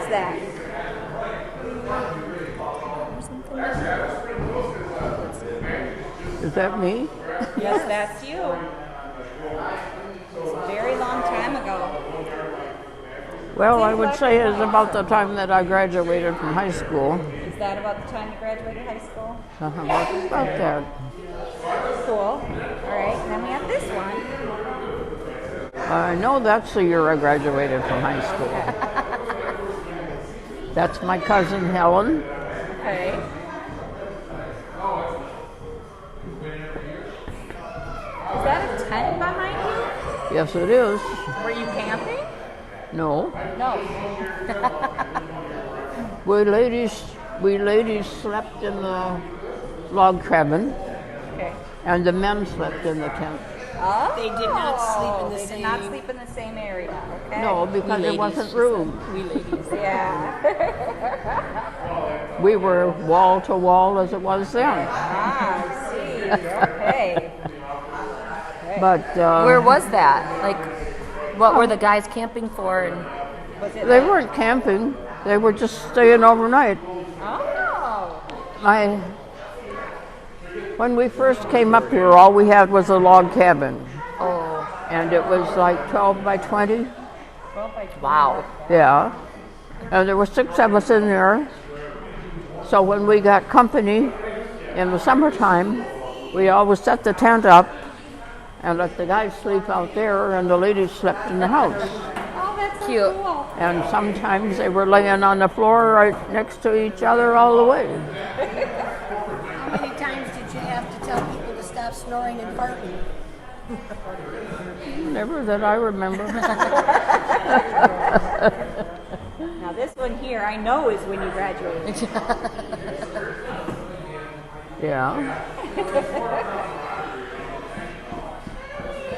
is that? Is that me? Yes, that's you. It's a very long time ago. Well, I would say it's about the time that I graduated from high school. Is that about the time you graduated high school? About that. Cool. All right, and then we have this one. I know that's the year I graduated from high school. That's my cousin Helen. Okay. Is that a tent behind you? Yes, it is. Were you camping? No. No. We ladies slept in the log cabin, Okay. and the men slept in the tent. Oh, They did not sleep in the they same. did not sleep in the same area. Okay. No, because there wasn't room. We ladies. Yeah. We were wall to wall as it was then. Ah, I see. Okay. But Where was that? Like, what were the guys camping for? And Was it they like- weren't camping. They were just staying overnight. Oh. When we first came up here, all we had was a log cabin, oh, and it was like 12 by 20. 12 by 12. wow. Yeah, and there were 6 of us in there. So when we got company in the summertime, we always set the tent up and let the guys sleep out there, and the ladies slept in the house. Oh, that's so Cute. cool. And sometimes they were laying on the floor right next to each other all the way. How many times did you have to tell people to stop snoring and farting? Never that I remember. Now this one here, I know is when you graduated. Yeah.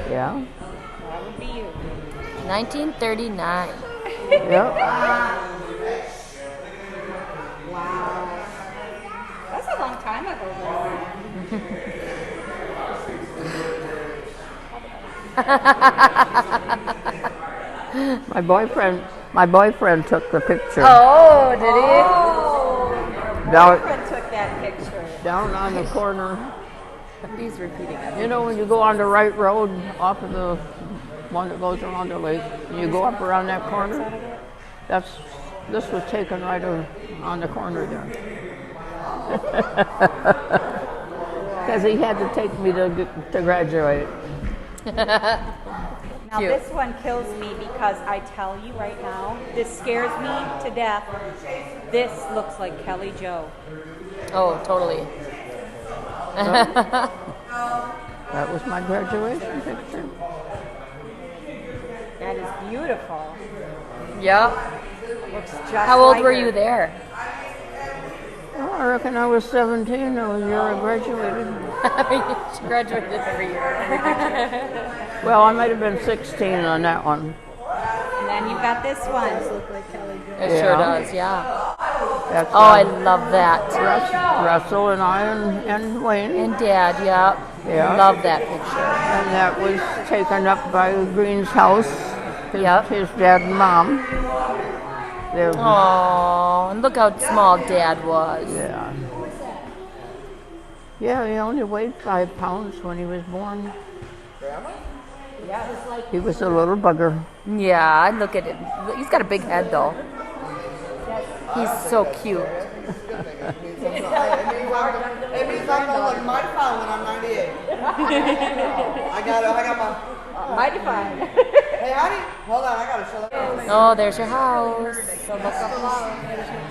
Yeah. That would be you. 1939. Yeah. Wow. That's a long time ago, girl. My boyfriend took the picture. Oh, did Oh, Down, Fred took that picture. down on the corner. he? He's repeating it. You know when you go on the right road off of the one that goes around the lake, and you go up around that corner? This was taken right on the corner there. Because he had to take me to graduate. Now Cute. this one kills me because I tell you right now, this scares me to death. This looks like Kelly Jo. Oh, totally. That was my graduation picture. That is beautiful. Yep. Looks just How old like were her. you there? Well, I reckon I was 17. That was the year I graduated. She graduated every year. Well, I might have been 16 on that one. And then you've got this one. It Yeah. sure does, yeah. That's Oh, I love that. Russell and I and Wayne. And Dad, yeah. Yeah. Love that picture. And that was taken up by Greene's house, Yep. his dad and mom. They're- Oh, and look how small Dad was. Yeah. Yeah, he only weighed 5 pounds when he was born. He was a little bugger. Yeah, I look at him. He's got a big head though. He's so cute. It means I'm gonna look mighty fine when I'm 98. I got my. Mighty fine. Hey, honey, hold on, I gotta show that. Oh, there's your house.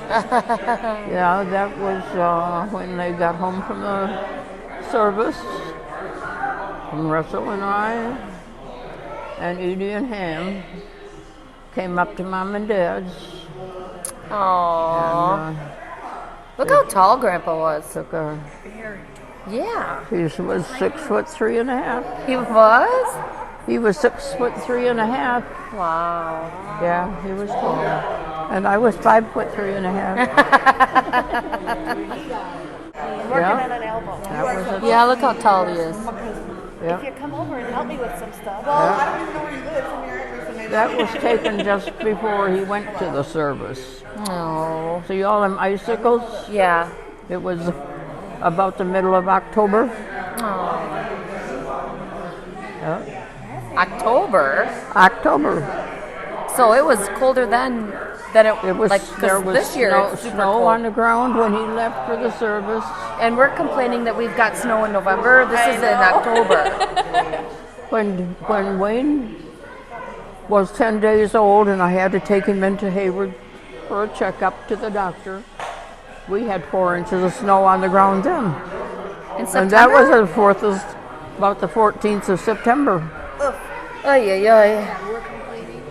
Yeah, that was when they got home from the service. And Russell and I and Edie and Ham came up to Mom and Dad's. Aww. And, Look how tall Grandpa was. took a, Yeah. he was 6'3.5". He was? He was 6'3.5". Wow. Yeah, he was tall. And I was 5'3.5". Working Yeah. on an elbow. That was a, Yeah, look how tall he is. If yeah. you come over and help me with some stuff. Well, I don't even know where you live from your address, and That was taken just before he went to the service. Oh. See all them icicles? Yeah. It was about the middle of October. Yeah. October. October. So it was colder then than it was. like 'cause There was this year snow, it's super snow cold. on the ground when he left for the service. And we're complaining that we've got snow in November. This is in October. When Wayne was 10 days old and I had to take him into Hayward for a checkup to the doctor, we had 4 inches of snow on the ground then. In And September. that was about the 14th of September. Ay, ay, ay.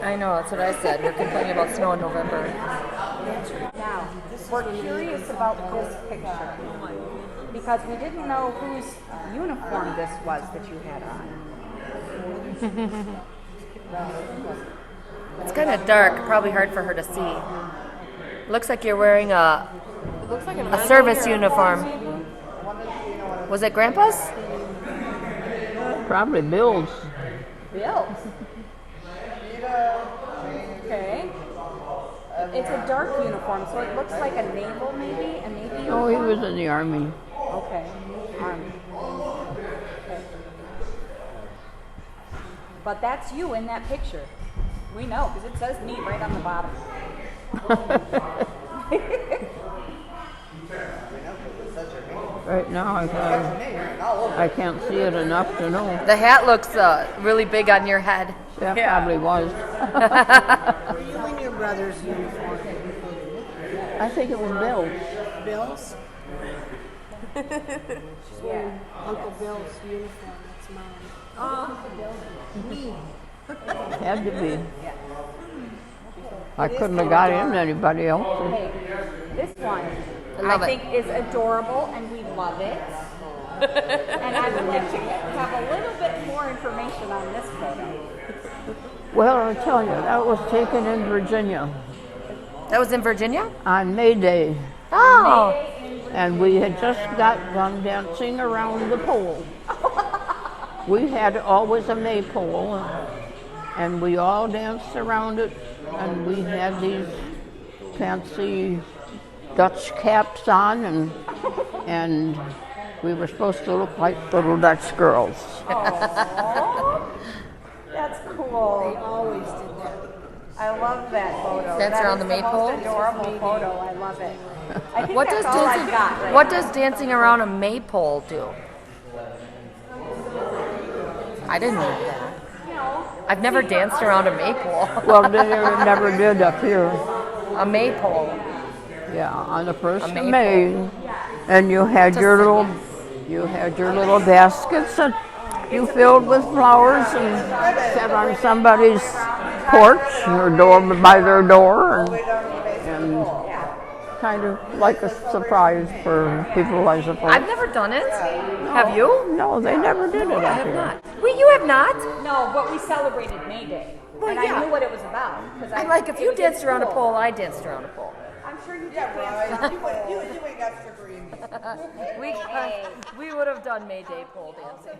I know, that's what I said. We're complaining about snow in November. Now, we're curious about this picture because we didn't know whose uniform this was that you had on. It's kind of dark, probably hard for her to see. Looks like you're wearing a service uniform. Was it Grandpa's? Probably Bill's. Bill's. Okay. It's a dark uniform, so it looks like a naval, maybe? A Navy uniform? Oh, he was in the Army. Okay. Army. Okay. But that's you in that picture. We know, because it says me right on the bottom. Right now, I can't see it enough to know. The hat looks really big on your head. That probably was. Were you in your brother's uniform? I think it was Bill's. Bill's? Yeah. Uncle Bill's uniform. That's mine. Me. Had to be. I couldn't have got in anybody else. Okay. This one, love it. think is adorable, and we love it. And I would like to have a little bit more information on this photo. Well, I'll tell you, that was taken in Virginia That was in Virginia? on May Day. Oh. And we had just got done dancing around the pole. We had always a maypole, and we all danced around it, and we had these fancy Dutch caps on, and we were supposed to look like little Dutch girls. That's cool. They always did that. I love that photo. Dance That around is the maypole? most adorable photo. I love it. I think What that's does all dancing? I've got right What now. does dancing around a maypole do? I didn't know that. I've never danced around a maypole. Well, they never did up here. A maypole. Yeah, on the 1st of maypole. May, and you had your little baskets that you filled with flowers and sat on somebody's porch or door by their door, and kind of like a surprise for people, I suppose. I've never done it. Have you? No, they never did it I up have here. not. Well, you have not? No, but we celebrated May Day. Well, and yeah. I knew what it was about. I'm like, if you danced around a pole, I danced around a pole. I'm sure you did. Yeah, right. You ain't got to Greene. We would have done May Day pole dancing.